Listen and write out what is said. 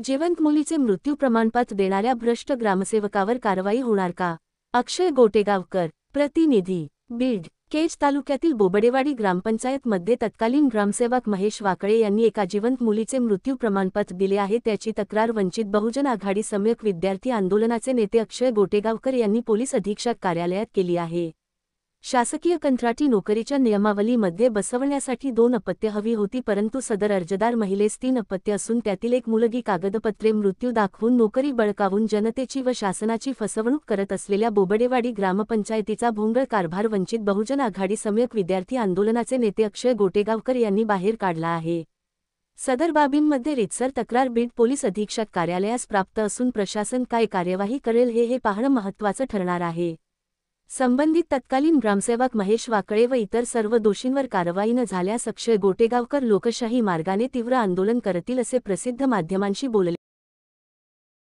जिवंत मुलीचे मृत्यू प्रमाणपत्र देणाऱ्या भ्रष्ट ग्रामसेवकावर कारवाई होणार का? अक्षय गोटेगावकर, प्रतिनिधी, बीड. केज तालुक्यातील बोबडेवाडी ग्रामपंचायतमध्ये तत्कालीन ग्रामसेवक महेश वाकळे यांनी एका जिवंत मुलीचे मृत्यू प्रमाणपत्र दिले आहे. त्याची तक्रार वंचित बहुजन आघाडी सम्यक विद्यार्थी आंदोलनाचे नेते अक्षय गोटेगावकर यांनी पोलीस अधीक्षक कार्यालयात केली आहे. शासकीय कंत्राटी नोकरीच्या नियमावलीमध्ये बसवण्यासाठी 2 अपत्ये हवी होती, परंतु सदर अर्जदार महिलेस 3 अपत्ये असून त्यातील एक मुलगी कागदपत्रे मृत्यू दाखवून नोकरी बळकावून जनतेची व शासनाची फसवणूक करत असलेल्या बोबडेवाडी ग्रामपंचायतीचा भोंगळ कारभार वंचित बहुजन आघाडी सम्यक विद्यार्थी आंदोलनाचे नेते अक्षय गोटेगावकर यांनी बाहेर काढला आहे. सदर बाबींमध्ये रीतसर तक्रार बीड पोलीस अधीक्षक कार्यालयास प्राप्त असून प्रशासन काय कार्यवाही करेल हे पाहणं महत्त्वाचं ठरणार आहे. संबंधित तत्कालीन ग्रामसेवक महेश वाकळे व इतर सर्व दोषींवर कारवाई न झाल्यास अक्षय गोटेगावकर लोकशाही मार्गाने तीव्र आंदोलन करतील असे प्रसिद्ध माध्यमांशी बोलले.